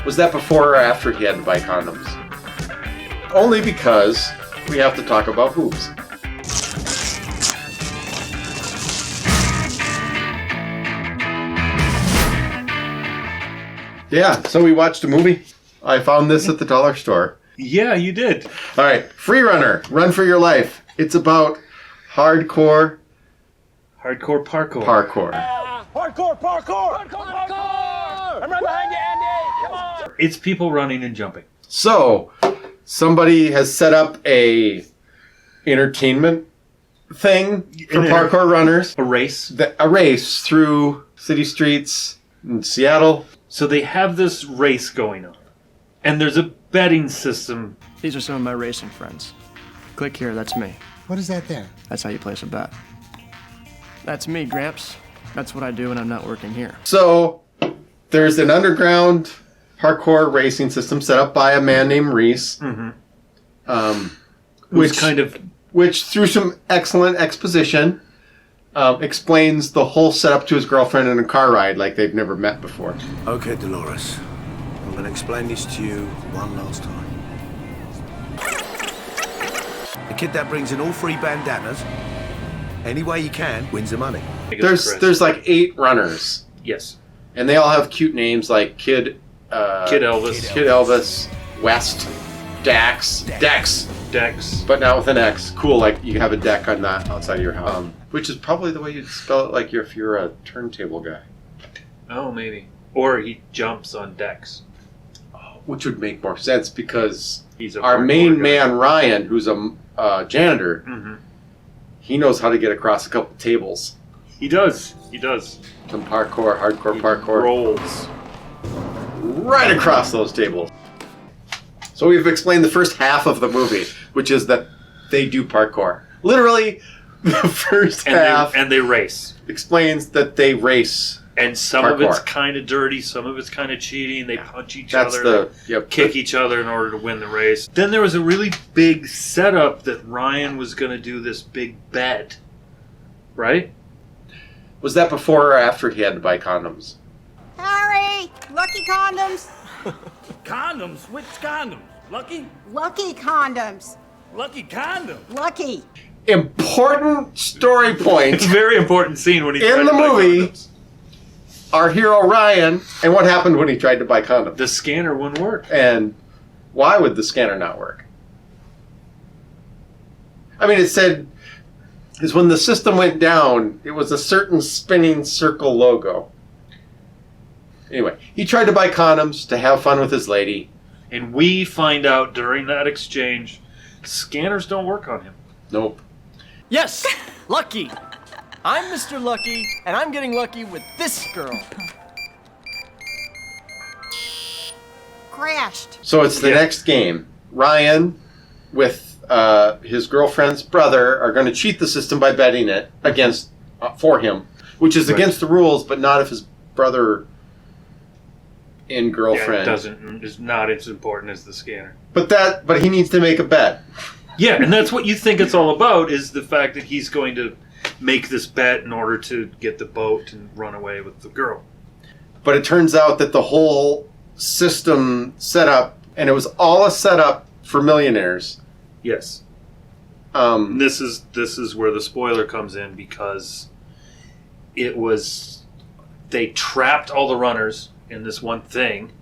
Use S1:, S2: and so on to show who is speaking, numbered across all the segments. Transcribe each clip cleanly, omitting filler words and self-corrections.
S1: Was that before or after he had to buy condoms? Only because we have to talk about boobs. Yeah, so we watched a movie. I found this at the dollar store.
S2: Yeah, you did.
S1: All right, Freerunner, Run for Your Life. It's about hardcore
S2: parkour.
S1: Parkour.
S3: Hardcore parkour! Hardcore parkour! I'm right behind you, Andy! Come on!
S2: It's people running and jumping.
S1: So, somebody has set up a entertainment thing for parkour runners.
S2: A race.
S1: A race through city streets in Seattle.
S2: So they have this race going on. And there's a betting system.
S4: These are some of my racing friends. Click here, that's me.
S5: What is that there?
S4: That's how you place a bet. That's me, Gramps. That's what I do when I'm not working here.
S1: So, there's an underground parkour racing system set up by a man named Reese.
S2: Mm-hmm. Which
S1: through some excellent exposition, explains the whole setup to his girlfriend in a car ride like they've never met before.
S6: Okay, Dolores. I'm going to explain this to you one last time. The kid that brings in all three bandanas, any way he can, wins the money.
S1: There's like 8 runners.
S2: Yes.
S1: And they all have cute names like Kid Elvis, West, Dex, but now with an X. Cool, like you have a deck on that outside of your house. Which is probably the way you'd spell it, like if you're a turntable guy.
S2: Oh, maybe. Or he jumps on decks.
S1: Which would make more sense because
S2: He's
S1: our main man, Ryan, who's a janitor,
S2: mm-hmm.
S1: he knows how to get across a couple tables.
S2: He does.
S1: Some hardcore parkour.
S2: Rolls.
S1: Right across those tables. So we've explained the first half of the movie, which is that they do parkour. Literally, the first half
S2: and they race.
S1: Explains that they race.
S2: And some
S1: parkour.
S2: of it's kind of dirty, some of it's kind of cheating. They punch each other, kick each other in order to win the race. Then there was a really big setup that Ryan was going to do this big bet. Right?
S1: Was that before or after he had to buy condoms?
S7: Harry! Lucky condoms!
S3: Condoms? Which condoms? Lucky?
S7: Lucky condoms!
S3: Lucky condom?
S7: Lucky!
S1: Important story point.
S2: It's a very important scene when he
S1: in the movie. Our hero Ryan, and what happened when he tried to buy condoms?
S2: The scanner wouldn't work.
S1: And why would the scanner not work? I mean, it said, is when the system went down, it was a certain spinning circle logo. Anyway, he tried to buy condoms to have fun with his lady.
S2: And we find out during that exchange, scanners don't work on him.
S1: Nope.
S4: Yes! Lucky! I'm Mr. Lucky, and I'm getting lucky with this girl.
S7: Crashed.
S1: So it's the next game. Ryan, with his girlfriend's brother, are going to cheat the system by betting it against for him, which is against the rules, but not if his brother and girlfriend.
S2: Is not as important as the scanner.
S1: But he needs to make a bet.
S2: Yeah, and that's what you think it's all about, is the fact that he's going to make this bet in order to get the boat and run away with the girl.
S1: But it turns out that the whole system set up, and it was all a setup for millionaires.
S2: Yes. This is where the spoiler comes in, because they trapped all the runners in this one thing,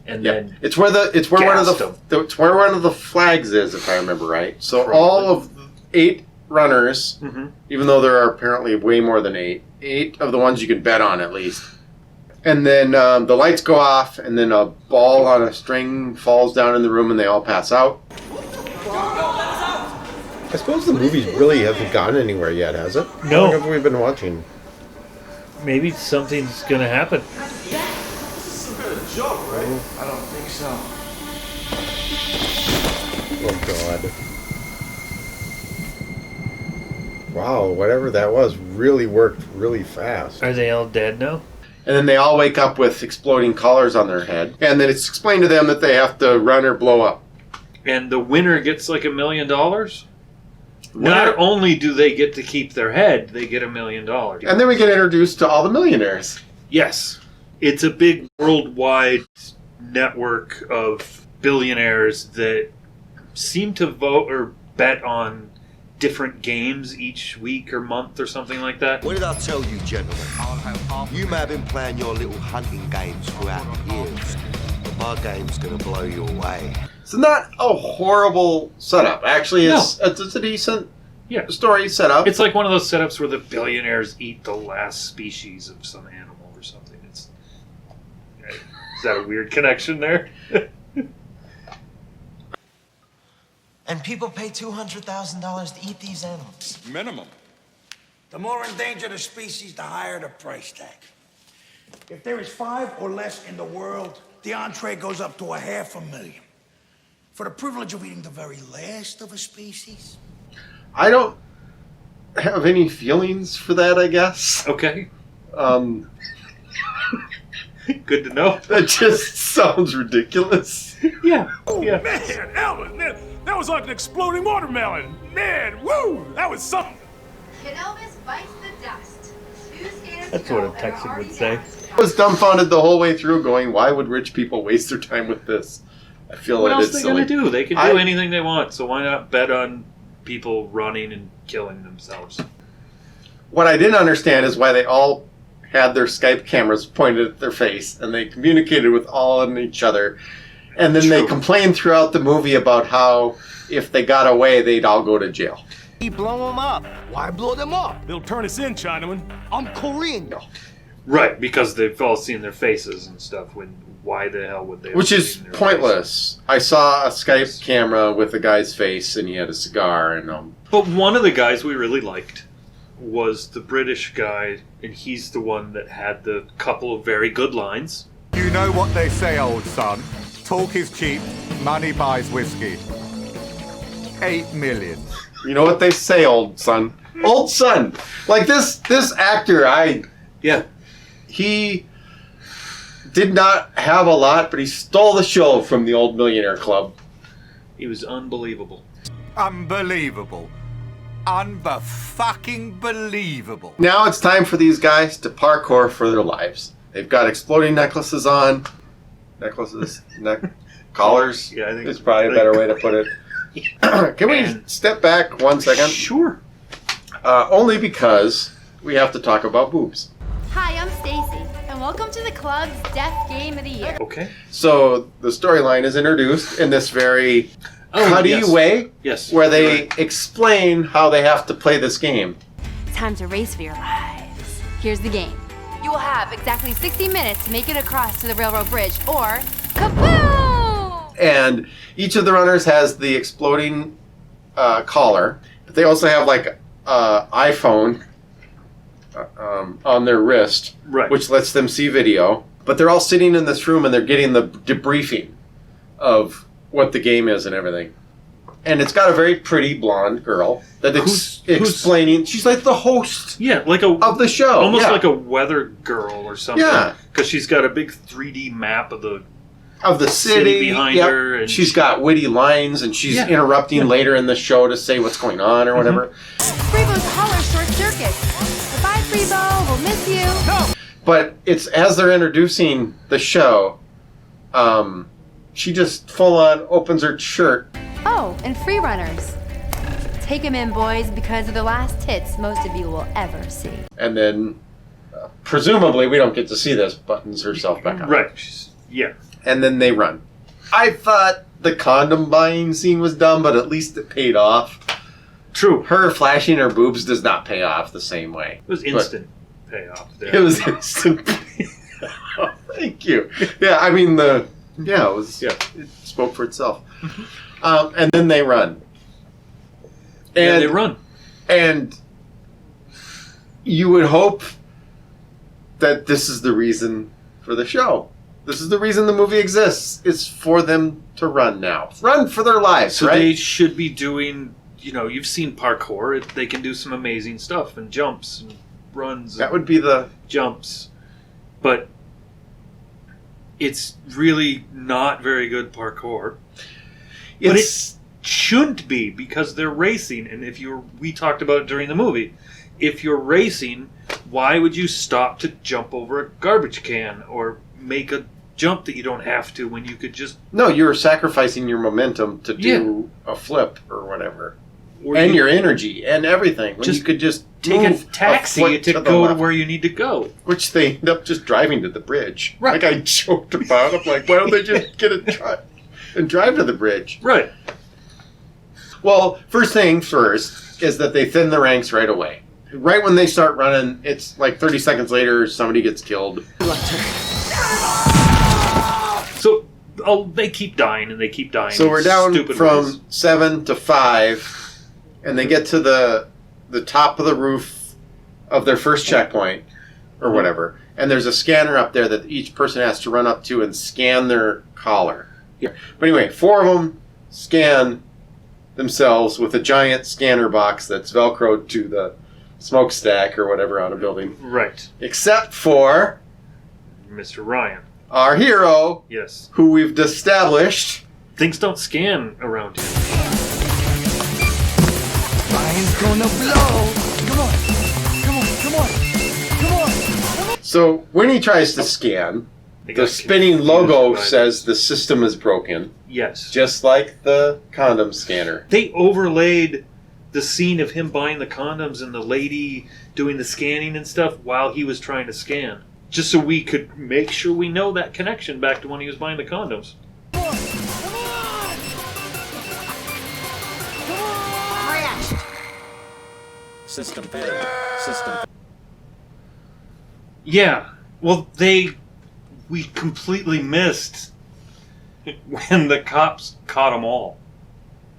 S2: and then
S1: it's where one of the flags is, if I remember right. So
S2: Probably.
S1: all of the 8 runners,
S2: mm-hmm.
S1: even though there are apparently way more than 8 of the ones you can bet on at least. And then the lights go off, and then a ball on a string falls down in the room, and they all pass out. I suppose the movie really hasn't gone anywhere yet, has it?
S2: No.
S1: How long have we been watching?
S2: Maybe something's going to happen.
S3: This is a bit of a joke, right? I don't think so.
S1: Oh, God. Wow, whatever that was really worked really fast.
S2: Are they all dead now?
S1: And then they all wake up with exploding collars on their head. And then it's explained to them that they have to run or blow up.
S2: And the winner gets like $1 million? Not only do they get to keep their head, they get $1 million.
S1: And then we get introduced to all the millionaires.
S2: Yes. It's a big worldwide network of billionaires that seem to vote or bet on different games each week or month or something like that.
S5: What did I tell you, gentlemen? You may have been playing your little hunting games throughout the years, but my game's gonna blow you away.
S1: It's not a horrible setup. Actually, it's a decent story setup.
S2: It's like one of those setups where the billionaires eat the last species of some animal or something. Is that a weird connection there?
S8: And people pay $200,000 to eat these animals.
S3: Minimum.
S9: The more endangered a species, the higher the price tag. If there is 5 or less in the world, the entree goes up to $500,000. For the privilege of eating the very last of a species.
S1: I don't have any feelings for that, I guess.
S2: Okay. Good to know.
S1: That just sounds ridiculous.
S2: Yeah.
S3: Oh, man, that was like an exploding watermelon. Man, woo, that was something.
S10: Can Elvis bite the dust?
S2: That's what a Texan would say.
S1: I was dumbfounded the whole way through going, why would rich people waste their time with this? I feel
S2: what
S1: that
S2: else
S1: it's
S2: are they
S1: silly.
S2: going to do? They can do anything they want, so why not bet on people running and killing themselves?
S1: What I didn't understand is why they all had their Skype cameras pointed at their face and they communicated with all of each other. And then they complained throughout the movie about how if they got away, they'd all go to jail.
S8: You blow them up. Why blow them up?
S3: They'll turn us in, Chinaman.
S8: I'm Korean.
S2: Right, because they've all seen their faces and stuff. Why the hell would they have
S1: Which is
S2: seen their
S1: pointless. I saw a Skype camera with a guy's face and he had a cigar and
S2: But one of the guys we really liked was the British guy, and he's the one that had the couple of very good lines.
S11: You know what they say, old son. Talk is cheap, money buys whiskey. 8 million.
S1: You know what they say, old son? Old son! Like this actor, he did not have a lot, but he stole the show from the Old Millionaire Club.
S2: He was unbelievable.
S11: Unbelievable. Unfucking believable.
S1: Now it's time for these guys to parkour for their lives. They've got exploding necklaces on. Collars.
S2: Yeah, I think
S1: it's probably a better way to put it. Can we step back 1 second?
S2: Sure.
S1: Only because we have to talk about boobs.
S10: Hi, I'm Stacy, and welcome to the club's Deaf Game of the Year.
S2: Okay.
S1: So the storyline is introduced in this very cutty way, where they explain how they have to play this game.
S10: Time to race for your lives. Here's the game. You will have exactly 60 minutes to make it across to the railroad bridge, or kaboom!
S1: And each of the runners has the exploding collar, but they also have like iPhone on their wrist, which lets them see video. But they're all sitting in this room and they're getting the debriefing of what the game is and everything. And it's got a very pretty blonde girl that explaining. She's like the host, of the show,
S2: almost like a weather girl or something.
S1: Yeah,
S2: because she's got a big 3D map of the
S1: city
S2: behind her, and
S1: she's got witty lines, and she's interrupting later in the show to say what's going on or whatever.
S10: Freebo's collar short circuit. Goodbye, Freebo. We'll miss you. No.
S1: But it's as they're introducing the show, she just full on opens her shirt.
S10: Oh, and Freerunners. Take them in, boys, because they're the last hits most of you will ever see.
S1: And then, presumably, we don't get to see this, buttons herself back on.
S2: Right. Yeah.
S1: And then they run. I thought the condom buying scene was dumb, but at least it paid off.
S2: True.
S1: Her flashing her boobs does not pay off the same way.
S2: It was instant payoff there.
S1: It was instant payoff. Thank you. Yeah, I mean, it spoke for itself. And then they run. And
S2: they run.
S1: And you would hope that this is the reason for the show. This is the reason the movie exists. It's for them to run now. Run for their lives,
S2: so
S1: right?
S2: They should be doing, you've seen parkour. They can do some amazing stuff and jumps and runs.
S1: That would be the
S2: jumps. But it's really not very good parkour. But it shouldn't be, because they're racing. And we talked about it during the movie. If you're racing, why would you stop to jump over a garbage can or make a jump that you don't have to when you could just...
S1: No, you're sacrificing your momentum to do a flip or whatever. And your energy and everything. When you could just
S2: take a taxi to go to where you need to go.
S1: Which they end up just driving to the bridge.
S2: Right.
S1: Like I joked about. I'm like, why don't they just get a truck and drive to the bridge?
S2: Right.
S1: Well, first thing first is that they thin the ranks right away. Right when they start running, it's like 30 seconds later, somebody gets killed.
S2: So they keep dying and they keep dying.
S1: So we're down from 7 to 5. And they get to the top of the roof of their first checkpoint, or whatever. And there's a scanner up there that each person has to run up to and scan their collar. But anyway, 4 of them scan themselves with a giant scanner box that's Velcroed to the smokestack or whatever on a building.
S2: Right.
S1: Except for...
S2: Mr. Ryan.
S1: Our hero.
S2: Yes.
S1: Who we've established.
S2: Things don't scan around here.
S4: Ryan's gonna blow. Come on. Come on. Come on. Come on. Come on.
S1: So when he tries to scan, the spinning logo says the system is broken.
S2: Yes.
S1: Just like the condom scanner.
S2: They overlaid the scene of him buying the condoms and the lady doing the scanning and stuff while he was trying to scan. Just so we could make sure we know that connection back to when he was buying the condoms.
S4: System failure. System.
S2: Yeah. Well, we completely missed when the cops caught them all.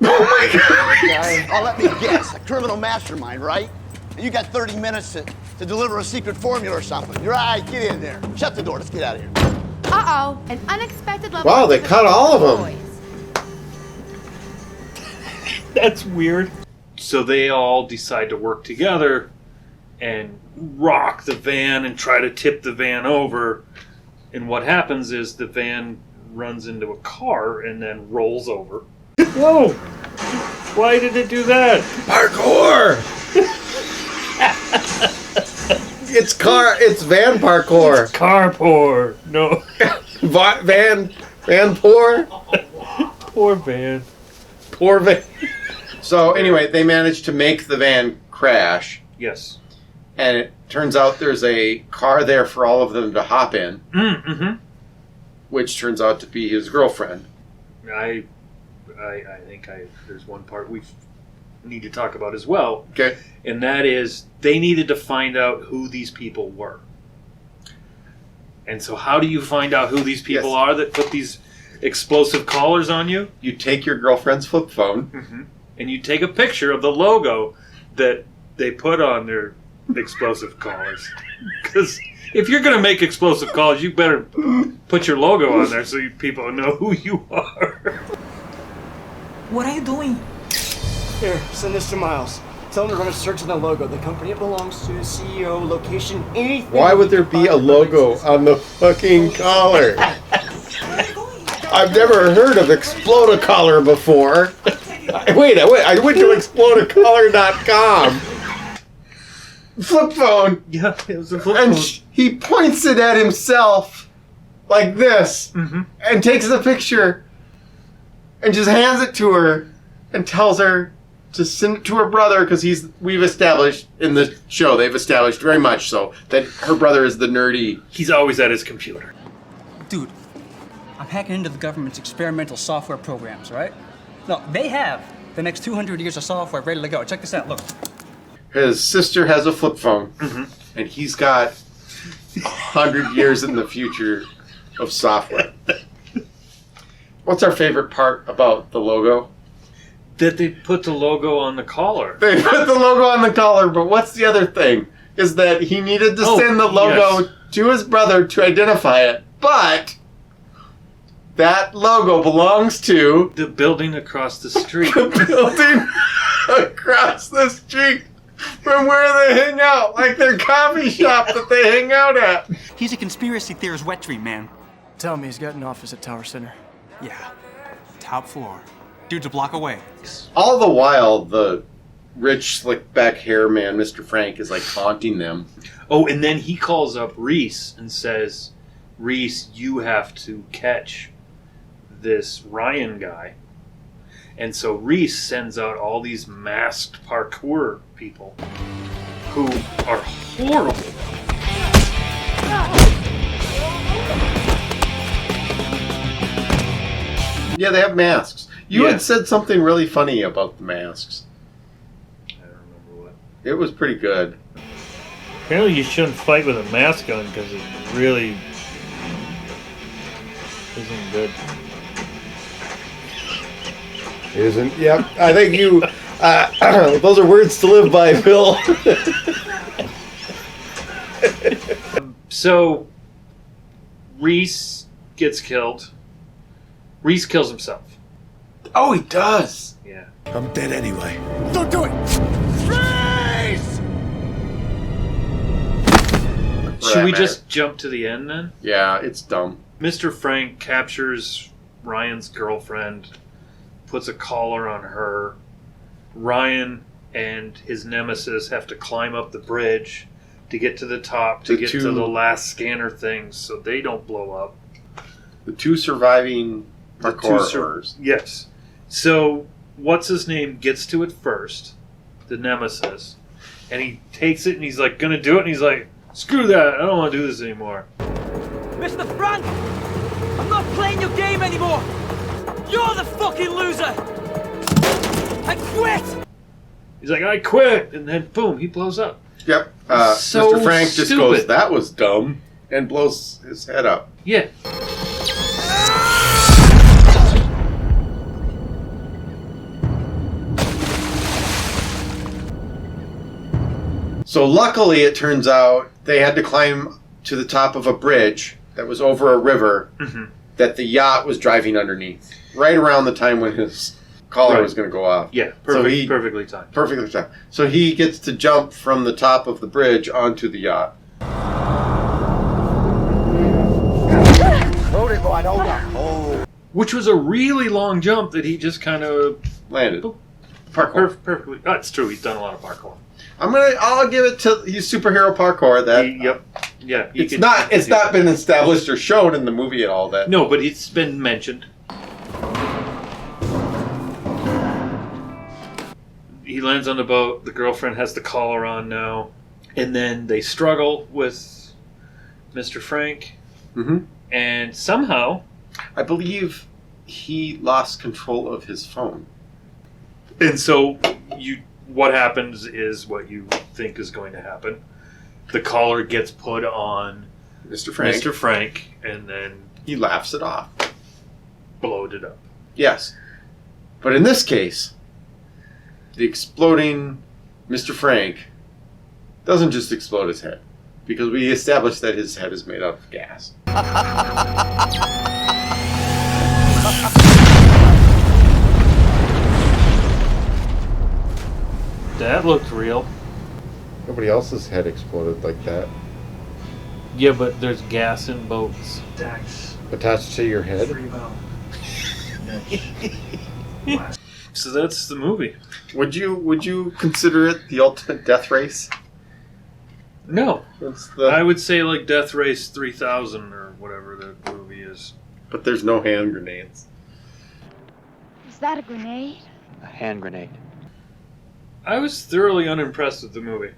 S1: Oh my God!
S12: Guy, oh, let me guess, a criminal mastermind, right? And you got 30 minutes to deliver a secret formula or something. You're all right, get in there. Shut the door, let's get out of here.
S10: Uh-oh, an unexpected level.
S1: Wow, they cut all of them.
S2: That's weird. So they all decide to work together and rock the van and try to tip the van over. And what happens is the van runs into a car and then rolls over. Whoa! Why did it do that?
S1: Parkour! It's van parkour.
S2: It's carpour. No.
S1: van pour?
S2: Poor van.
S1: Poor van. So anyway, they managed to make the van crash.
S2: Yes.
S1: And it turns out there's a car there for all of them to hop in.
S2: Mm-hmm.
S1: Which turns out to be his girlfriend.
S2: I think there's one part we need to talk about as well.
S1: Okay.
S2: And that is they needed to find out who these people were. And so how do you find out who these people are that put these explosive collars on you?
S1: You take your girlfriend's flip phone.
S2: Mm-hmm. And you take a picture of the logo that they put on their explosive collars. Because if you're going to make explosive collars, you better put your logo on there so people know who you are.
S13: What are you doing?
S4: Here, send this to Miles. Tell him to run a search on the logo. The company it belongs to, CEO, location, anything.
S1: Why would there be a logo on the fucking collar? I've never heard of Explode a Collar before. Wait, I went to explodeacollar.com. Flip phone.
S2: Yeah, it was a flip
S1: and
S2: phone.
S1: He points it at himself like this and takes the picture and just hands it to her and tells her to send it to her brother because we've established in the show, they've established very much so that her brother is the nerdy.
S2: He's always at his computer.
S13: Dude, I'm hacking into the government's experimental software programs, right? No, they have the next 200 years of software ready to go. Check this out, look.
S1: His sister has a flip phone, and he's got 100 years in the future of software. What's our favorite part about the logo?
S2: That they put the logo on the collar.
S1: They put the logo on the collar, but what's the other thing? Is that he needed to send the logo to his brother to identify it, but that logo belongs to
S2: the building across the street.
S1: The building across the street from where they hang out, like their coffee shop that they hang out at.
S13: He's a conspiracy theorist wet dream, man.
S4: Tell me he's got an office at Tower Center.
S14: Yeah, top floor. Dude's a block away.
S1: All the while, the rich, slick back hair man, Mr. Frank, is like taunting them.
S2: Oh, and then he calls up Reese and says, Reese, you have to catch this Ryan guy. And so Reese sends out all these masked parkour people who are horrible.
S1: Yeah, they have masks. You had said something really funny about the masks.
S2: I don't remember what.
S1: It was pretty good.
S2: Apparently you shouldn't fight with a mask on because it really isn't good.
S1: Isn't? Yep. I think you... those are words to live by, Phil.
S2: So, Reese gets killed. Reese kills himself.
S1: Oh, he does.
S2: Yeah.
S6: I'm dead anyway.
S9: Don't do it! Freeze!
S2: Should we just jump to the end then?
S1: Yeah, it's dumb.
S2: Mr. Frank captures Ryan's girlfriend, puts a collar on her. Ryan and his nemesis have to climb up the bridge to get to the top, to get to the last scanner things so they don't blow up.
S1: The two surviving parkourers.
S2: Yes. So, what's his name gets to it first, the nemesis, and he takes it and he's like, gonna do it, and he's like, screw that, I don't want to do this anymore.
S15: Mr. Frank! I'm not playing your game anymore! You're the fucking loser! I quit!
S2: He's like, I quit! And then, boom, he blows up.
S1: Yep.
S2: So
S1: Mr. Frank just
S2: stupid.
S1: goes, that was dumb, and blows his head up.
S2: Yeah.
S1: So luckily, it turns out they had to climb to the top of a bridge that was over a river that the yacht was driving underneath, right around the time when his collar was going to go off.
S2: Yeah, perfectly timed.
S1: Perfectly timed. So he gets to jump from the top of the bridge onto the yacht.
S12: Hold it, boy, hold on. Oh.
S2: Which was a really long jump that he just kind of
S1: landed.
S2: Parkour. Perfectly. Oh, it's true. He's done a lot of parkour.
S1: I'll give it to he's superhero parkour. That
S2: yep. Yeah.
S1: It's not been established or shown in the movie at all. That
S2: no, but it's been mentioned. He lands on the boat. The girlfriend has the collar on now, and then they struggle with Mr. Frank, and somehow,
S1: I believe he lost control of his phone.
S2: And so what happens is what you think is going to happen. The collar gets put on
S1: Mr.
S2: Frank, and then
S1: he laughs it off.
S2: Blowed it up.
S1: Yes. But in this case, the exploding Mr. Frank doesn't just explode his head, because we established that his head is made out of gas.
S2: That looked real.
S1: Nobody else's head exploded like that.
S2: Yeah, but there's gas in boats.
S1: Attached to your head?
S2: So that's the movie.
S1: Would you consider it the ultimate death race?
S2: No. I would say like Death Race 3000 or whatever that movie is.
S1: But there's no hand grenades.
S10: Is that a grenade?
S14: A hand grenade.
S2: I was thoroughly unimpressed with the movie.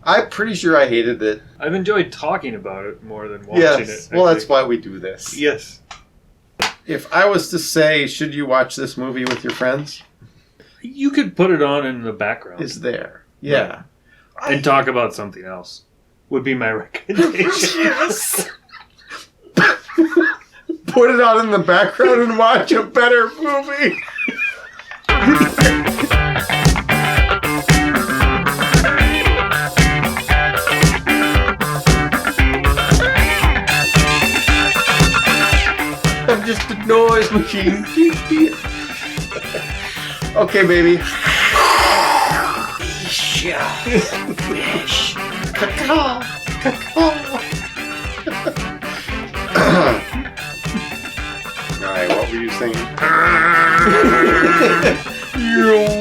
S1: I'm pretty sure I hated it.
S2: I've enjoyed talking about it more than watching it.
S1: Well, that's why we do this.
S2: Yes.
S1: If I was to say, should you watch this movie with your friends?
S2: You could put it on in the background.
S1: It's there. Yeah.
S2: Right. And talk about something else. Would be my recommendation.
S1: Yes. Put it on in the background and watch a better movie. I'm just a noise machine. Okay, baby. Fish. Cacao. Alright, what were you saying? You